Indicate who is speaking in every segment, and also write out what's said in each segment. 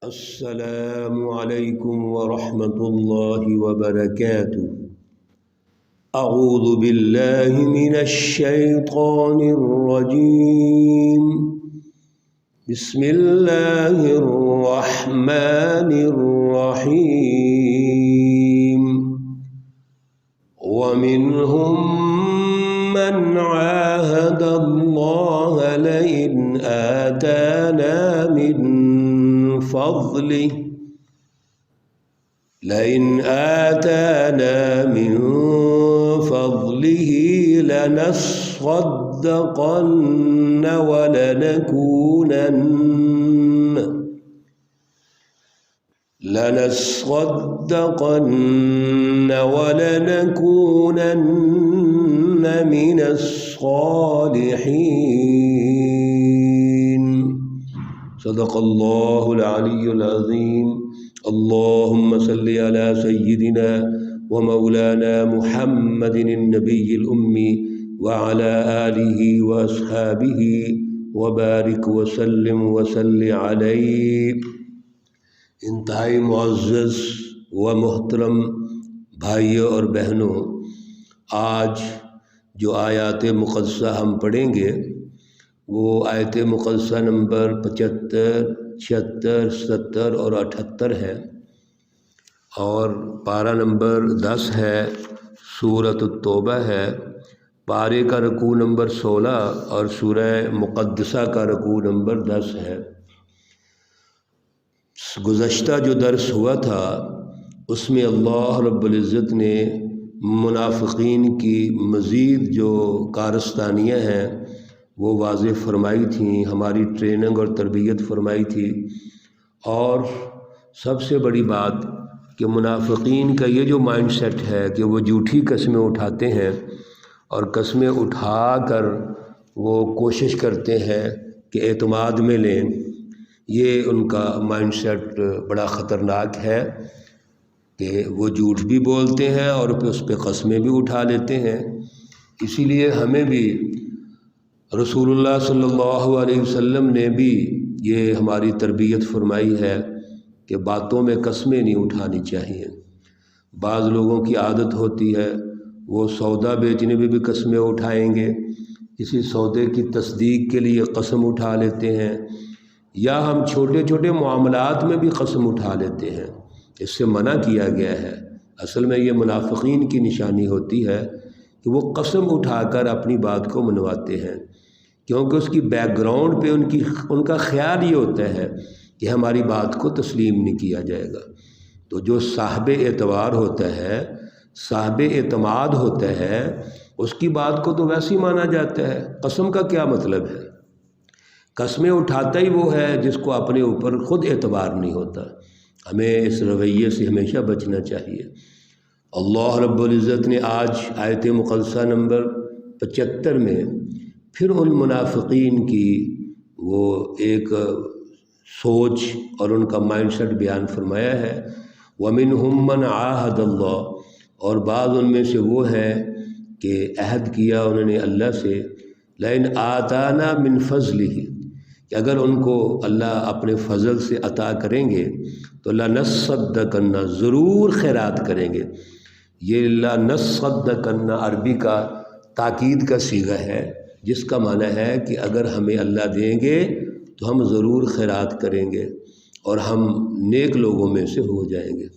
Speaker 1: السلام علیکم ورحمۃ اللہ وبرکاتہ۔ اعوذ باللہ من الشیطان الرجیم، بسم اللہ الرحمن الرحیم۔ ومنهم من عاهد الله لئن آتانا من فضله لنصدقن ولنكونن من الصالحين۔ صدق اللہ العلی العظیم۔ اللہم صلی علی سیدنا ومولانا محمد النبی الأمی وعلى آلہ واصحابہ وبارک وسلم وصلی علیہ۔ انتہائی معزز و محترم بھائیوں اور بہنوں، آج جو آیات مقدسہ ہم پڑھیں گے وہ آیت مقدسہ نمبر 75، 76، 77 اور 78 ہے، اور پارہ نمبر 10 ہے، سورۃ التوبہ ہے، پارے کا رکوع نمبر 16 اور سورہ مقدسہ کا رکوع نمبر 10 ہے۔ گزشتہ جو درس ہوا تھا اس میں اللہ رب العزت نے منافقین کی مزید جو کارستانیاں ہیں وہ واضح فرمائی تھیں، ہماری ٹریننگ اور تربیت فرمائی تھی، اور سب سے بڑی بات کہ منافقین کا یہ جو مائنڈ سیٹ ہے کہ وہ جھوٹی قسمیں اٹھاتے ہیں اور قسمیں اٹھا کر وہ کوشش کرتے ہیں کہ اعتماد میں لیں، یہ ان کا مائنڈ سیٹ بڑا خطرناک ہے کہ وہ جھوٹ بھی بولتے ہیں اور اس پہ قسمیں بھی اٹھا لیتے ہیں۔ اسی لیے ہمیں بھی رسول اللہ صلی اللہ علیہ وسلم نے بھی یہ ہماری تربیت فرمائی ہے کہ باتوں میں قسمیں نہیں اٹھانی چاہیے۔ بعض لوگوں کی عادت ہوتی ہے وہ سودا بیچنے میں بھی قسمیں اٹھائیں گے، کسی سودے کی تصدیق کے لیے قسم اٹھا لیتے ہیں، یا ہم چھوٹے چھوٹے معاملات میں بھی قسم اٹھا لیتے ہیں۔ اس سے منع کیا گیا ہے۔ اصل میں یہ منافقین کی نشانی ہوتی ہے کہ وہ قسم اٹھا کر اپنی بات کو منواتے ہیں، کیونکہ اس کی بیک گراؤنڈ پہ ان کا خیال یہ ہوتا ہے کہ ہماری بات کو تسلیم نہیں کیا جائے گا۔ تو جو صاحب اعتبار ہوتا ہے، صاحب اعتماد ہوتا ہے، اس کی بات کو تو ویسے ہی مانا جاتا ہے۔ قسم کا کیا مطلب ہے؟ قسمیں اٹھاتا ہی وہ ہے جس کو اپنے اوپر خود اعتبار نہیں ہوتا۔ ہمیں اس رویے سے ہمیشہ بچنا چاہیے۔ اللہ رب العزت نے آج آیت مقدسہ نمبر 75 میں پھر ان منافقین کی وہ ایک سوچ اور ان کا مائنڈ سیٹ بیان فرمایا ہے۔ وَمِنْهُمْ مَنْ عَاهَدَ اللَّهُ، اور بعض ان میں سے وہ ہیں کہ عہد کیا انہوں نے اللہ سے، لَإِنْ آتَانَا مِنْ فَضْلِهِ، کہ اگر ان کو اللہ اپنے فضل سے عطا کریں گے تو لَنَصَّدَّقَنَّ، ضرور خیرات کریں گے۔ یہ لَنَصَّدَّقَنَّ عربی کا تاکید کا صیغہ ہے، جس کا معنی ہے کہ اگر ہمیں اللہ دیں گے تو ہم ضرور خیرات کریں گے اور ہم نیک لوگوں میں سے ہو جائیں گے۔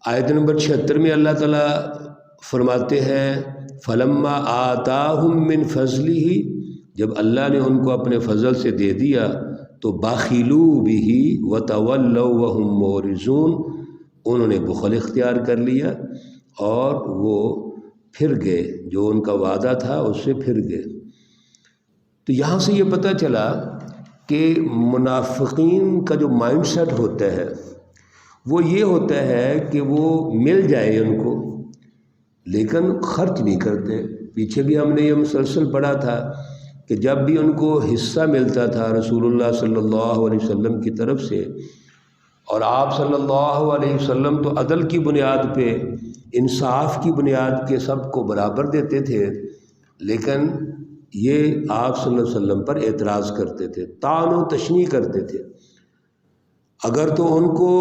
Speaker 1: آیت نمبر 76 میں اللہ تعالیٰ فرماتے ہیں فَلَمَّا آتَاهُم مِّن فَضْلِهِ، جب اللہ نے ان کو اپنے فضل سے دے دیا تو بَخِلُوا بِهِ وَتَوَلَّوْا وَهُمْ مُعْرِضُونَ، انہوں نے بخل اختیار کر لیا اور وہ پھر گئے، جو ان کا وعدہ تھا اس سے پھر گئے۔ تو یہاں سے یہ پتہ چلا کہ منافقین کا جو مائنڈ سیٹ ہوتا ہے وہ یہ ہوتا ہے کہ وہ مل جائے ان کو لیکن خرچ نہیں کرتے۔ پیچھے بھی ہم نے یہ مسلسل پڑھا تھا کہ جب بھی ان کو حصہ ملتا تھا رسول اللہ صلی اللہ علیہ وسلم کی طرف سے، اور آپ صلی اللہ علیہ وسلم تو عدل کی بنیاد پہ، انصاف کی بنیاد کے سب کو برابر دیتے تھے، لیکن یہ آپ صلی اللہ علیہ وسلم پر اعتراض کرتے تھے، طعن و تشنیع کرتے تھے۔ اگر تو ان کو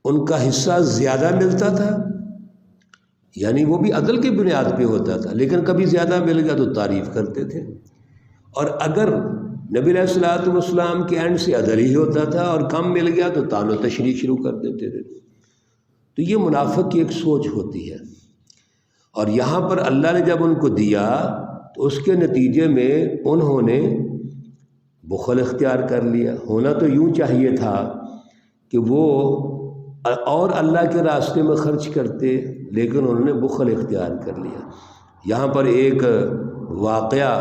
Speaker 1: ان کا حصہ زیادہ ملتا تھا، یعنی وہ بھی عدل کی بنیاد پہ ہوتا تھا، لیکن کبھی زیادہ مل گیا تو تعریف کرتے تھے، اور اگر نبی علیہ الصلوۃ والسلام کے اینڈ سے عدل ہی ہوتا تھا اور کم مل گیا تو طعن و تشریح شروع کر دیتے تھے۔ تو یہ منافق کی ایک سوچ ہوتی ہے، اور یہاں پر اللہ نے جب ان کو دیا تو اس کے نتیجے میں انہوں نے بخل اختیار کر لیا۔ ہونا تو یوں چاہیے تھا کہ وہ اور اللہ کے راستے میں خرچ کرتے، لیکن انہوں نے بخل اختیار کر لیا۔ یہاں پر ایک واقعہ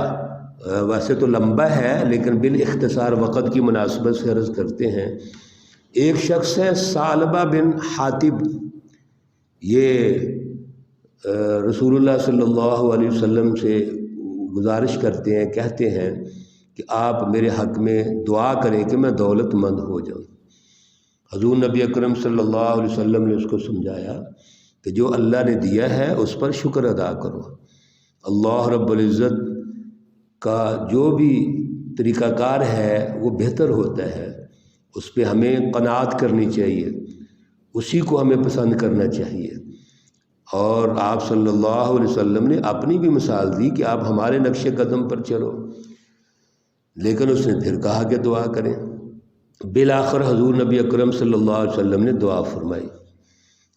Speaker 1: ویسے تو لمبا ہے لیکن بالاختصار وقت کی مناسبت سے عرض کرتے ہیں۔ ایک شخص ہے ثعلبہ بن حاطب، یہ رسول اللہ صلی اللہ علیہ وسلم سے گزارش کرتے ہیں، کہتے ہیں کہ آپ میرے حق میں دعا کریں کہ میں دولت مند ہو جاؤں۔ حضور نبی اکرم صلی اللہ علیہ وسلم نے اس کو سمجھایا کہ جو اللہ نے دیا ہے اس پر شکر ادا کرو۔ اللہ رب العزت کا جو بھی طریقہ کار ہے وہ بہتر ہوتا ہے، اس پہ ہمیں قناعت کرنی چاہیے، اسی کو ہمیں پسند کرنا چاہیے۔ اور آپ صلی اللہ علیہ وسلم نے اپنی بھی مثال دی کہ آپ ہمارے نقش قدم پر چلو، لیکن اس نے پھر کہا کہ دعا کریں۔ بالآخر حضور نبی اکرم صلی اللہ علیہ وسلم نے دعا فرمائی،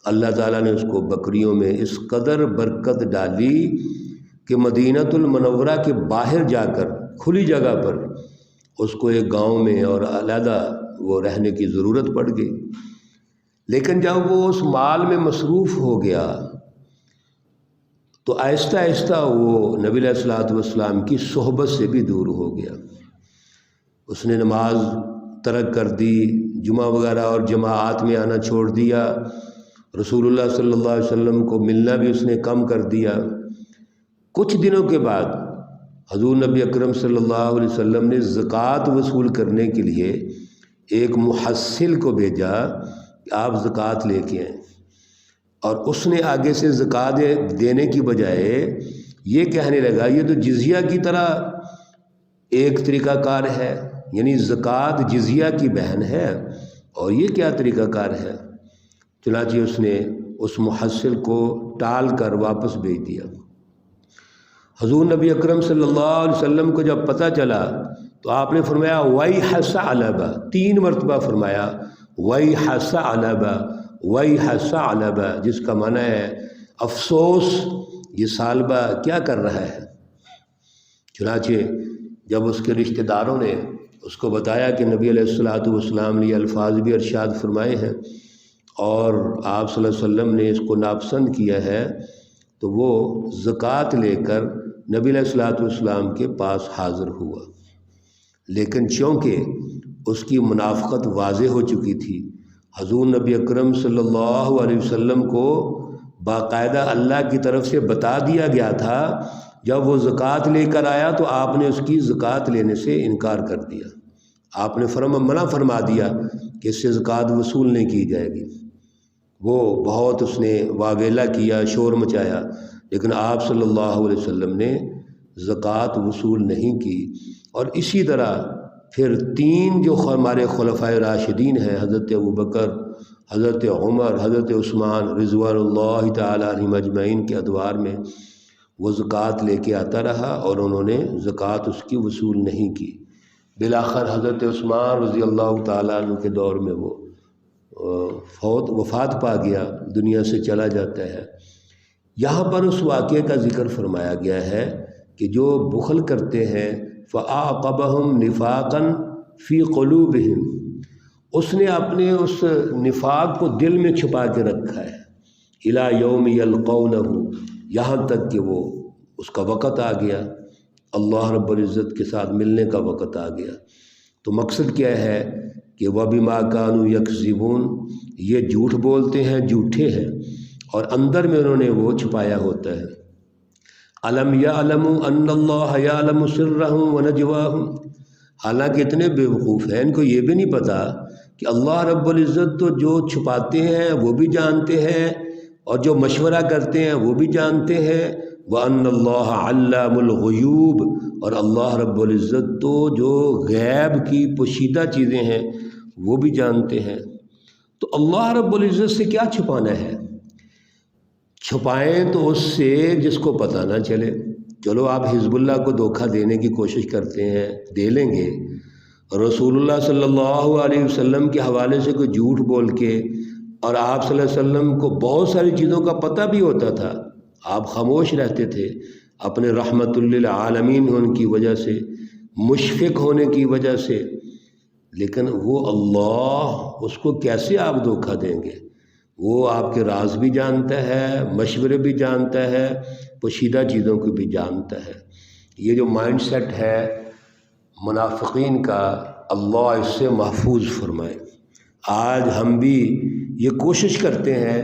Speaker 1: اللہ تعالیٰ نے اس کو بکریوں میں اس قدر برکت ڈالی کہ مدینۃ المنورہ کے باہر جا کر کھلی جگہ پر اس کو ایک گاؤں میں اور علیحدہ وہ رہنے کی ضرورت پڑ گئی۔ لیکن جب وہ اس مال میں مصروف ہو گیا تو آہستہ آہستہ وہ نبی علیہ الصلوۃ والسلام کی صحبت سے بھی دور ہو گیا۔ اس نے نماز ترک کر دی، جمعہ وغیرہ اور جماعات میں آنا چھوڑ دیا، رسول اللہ صلی اللہ علیہ وسلم کو ملنا بھی اس نے کم کر دیا۔ کچھ دنوں کے بعد حضور نبی اکرم صلی اللہ علیہ وسلم نے زکوٰۃ وصول کرنے کے لیے ایک محصل کو بھیجا کہ آپ زکوٰۃ لے کے آئیں، اور اس نے آگے سے زکوٰۃ دینے کی بجائے یہ کہنے لگا یہ تو جزیہ کی طرح ایک طریقہ کار ہے، یعنی زکوٰۃ جزیہ کی بہن ہے، اور یہ کیا طریقہ کار ہے؟ چنانچہ اس نے اس محصل کو ٹال کر واپس بھیج دیا۔ حضور نبی اکرم صلی اللہ علیہ وسلم کو جب پتہ چلا تو آپ نے فرمایا وَيْحَ ثَعْلَبَ، 3 مرتبہ فرمایا وَيْحَ ثَعْلَبَ وَيْحَ ثَعْلَبَ، جس کا معنی ہے افسوس، یہ ثعلبہ کیا کر رہا ہے۔ چنانچہ جب اس کے رشتہ داروں نے اس کو بتایا کہ نبی علیہ الصلوۃ والسلام نے یہ الفاظ بھی ارشاد فرمائے ہیں اور آپ صلی اللہ علیہ وسلم نے اس کو ناپسند کیا ہے، تو وہ زکوٰۃ لے کر نبی علیہ الصلوۃ والسلام کے پاس حاضر ہوا، لیکن چونکہ اس کی منافقت واضح ہو چکی تھی، حضور نبی اکرم صلی اللہ علیہ وسلم کو باقاعدہ اللہ کی طرف سے بتا دیا گیا تھا، جب وہ زکوٰۃ لے کر آیا تو آپ نے اس کی زکوٰۃ لینے سے انکار کر دیا، آپ نے منع فرما دیا کہ اس سے زکوٰۃ وصول نہیں کی جائے گی۔ وہ بہت اس نے واویلا کیا، شور مچایا، لیکن آپ صلی اللہ علیہ وسلم نے زکوٰۃ وصول نہیں کی۔ اور اسی طرح پھر 3 جو ہمارے خلفائے راشدین ہیں، حضرت ابوبکر، حضرت عمر، حضرت عثمان رضوان اللہ تعالی علیہم اجمعین کے ادوار میں وہ زکوٰۃ لے کے آتا رہا اور انہوں نے زکوٰۃ اس کی وصول نہیں کی۔ بالآخر حضرت عثمان رضی اللہ تعالیٰ عنہ کے دور میں وہ وفات پا گیا، دنیا سے چلا جاتا ہے۔ یہاں پر اس واقعے کا ذکر فرمایا گیا ہے کہ جو بخل کرتے ہیں فَأَعْقَبَهُمْ نِفَاقًا فِي قُلُوبِهِمْ، اس نے اپنے اس نفاق کو دل میں چھپا کے رکھا ہے، إِلَى يَوْمِ يَلْقَوْنَهُ، یہاں تک کہ وہ اس کا وقت آ گیا، اللہ رب العزت کے ساتھ ملنے کا وقت آ گیا۔ تو مقصد کیا ہے کہ وَبِمَا كَانُوا يَكْذِبُونَ، یہ جھوٹ بولتے ہیں، جھوٹے ہیں، اور اندر میں انہوں نے وہ چھپایا ہوتا ہے۔ أَلَمْ يَعْلَمُوا أَنَّ اللَّهَ يَعْلَمُ سِرَّهُمْ وَنَجْوَاهُمْ، حالانکہ اتنے بیوقوف ہیں، ان کو یہ بھی نہیں پتا کہ اللہ رب العزت تو جو چھپاتے ہیں وہ بھی جانتے ہیں، اور جو مشورہ کرتے ہیں وہ بھی جانتے ہیں۔ وَأَنَّ اللَّهَ عَلَّامُ الْغُیُوبِ، اور اللہ رب العزت تو جو غیب کی پوشیدہ چیزیں ہیں وہ بھی جانتے ہیں۔ تو اللہ رب العزت سے کیا چھپانا ہے؟ چھپائیں تو اس سے جس کو پتہ نہ چلے۔ چلو آپ حزب اللہ کو دھوکہ دینے کی کوشش کرتے ہیں، دے لیں گے۔ رسول اللہ صلی اللہ علیہ وسلم کے حوالے سے کوئی جھوٹ بول کے، اور آپ صلی اللہ علیہ وسلم کو بہت ساری چیزوں کا پتہ بھی ہوتا تھا، آپ خاموش رہتے تھے اپنے رحمت للعالمین ہونے کی وجہ سے، مشفق ہونے کی وجہ سے، لیکن وہ اللہ، اس کو کیسے آپ دھوکہ دیں گے؟ وہ آپ کے راز بھی جانتا ہے، مشورے بھی جانتا ہے، پوشیدہ چیزوں کو بھی جانتا ہے۔ یہ جو مائنڈ سیٹ ہے منافقین کا، اللہ اس سے محفوظ فرمائے۔ آج ہم بھی یہ کوشش کرتے ہیں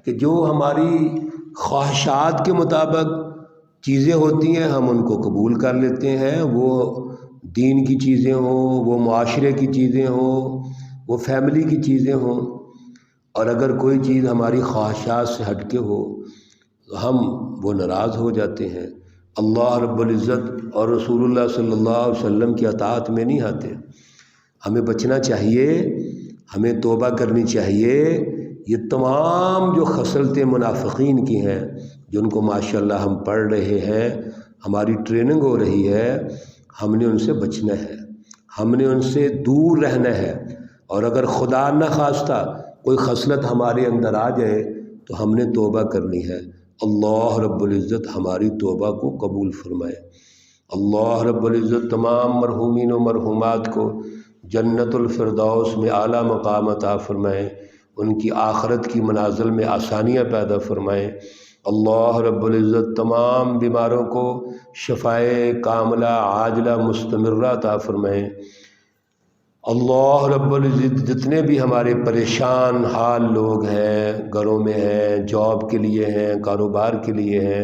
Speaker 1: کہ جو ہماری خواہشات کے مطابق چیزیں ہوتی ہیں ہم ان کو قبول کر لیتے ہیں، وہ دین کی چیزیں ہوں، وہ معاشرے کی چیزیں ہوں، وہ فیملی کی چیزیں ہوں، اور اگر کوئی چیز ہماری خواہشات سے ہٹ کے ہو تو ہم وہ ناراض ہو جاتے ہیں، اللہ رب العزت اور رسول اللہ صلی اللہ علیہ وسلم کی اطاعت میں نہیں آتے۔ ہمیں بچنا چاہیے، ہمیں توبہ کرنی چاہیے۔ یہ تمام جو خصلتیں منافقین کی ہیں، جن کو ماشاءاللہ ہم پڑھ رہے ہیں، ہماری ٹریننگ ہو رہی ہے، ہم نے ان سے بچنا ہے، ہم نے ان سے دور رہنا ہے، اور اگر خدا نہ خواستہ کوئی خصلت ہمارے اندر آ جائے تو ہم نے توبہ کرنی ہے۔ اللہ رب العزت ہماری توبہ کو قبول فرمائے۔ اللہ رب العزت تمام مرحومین و مرحومات کو جنت الفردوس میں اعلیٰ مقام عطا فرمائے، ان کی آخرت کی منازل میں آسانیاں پیدا فرمائے۔ اللہ رب العزت تمام بیماروں کو شفائے کاملہ عاجلہ مستمرہ عطا فرمائے۔ اللہ رب العزت جتنے بھی ہمارے پریشان حال لوگ ہیں، گھروں میں ہیں، جاب کے لیے ہیں، کاروبار کے لیے ہیں،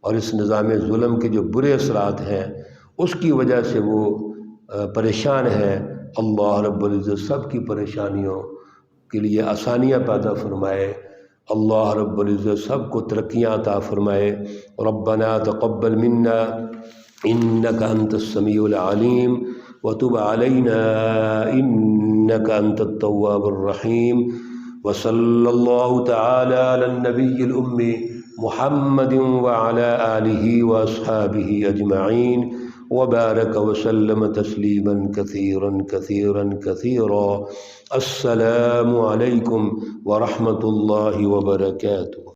Speaker 1: اور اس نظام ظلم کے جو برے اثرات ہیں اس کی وجہ سے وہ پریشان ہیں، اللہ رب العزت سب کی پریشانیوں کے لیے آسانیاں پیدا فرمائے۔ اللہ رب العزت سب کو ترقیاں عطا فرمائے۔ ربنا تقبل منا انک انت السمیع العلیم وتب علینا انک انت التواب الرحیم، وصلی اللہ تعالی علی النبی الأمی محمد وعلی آلہ واصحابہ اجمعین، وبارک وسلم تسلیما کثیرا کثیرا کثیرا۔ السلام علیکم ورحمۃ اللہ وبرکاتہ۔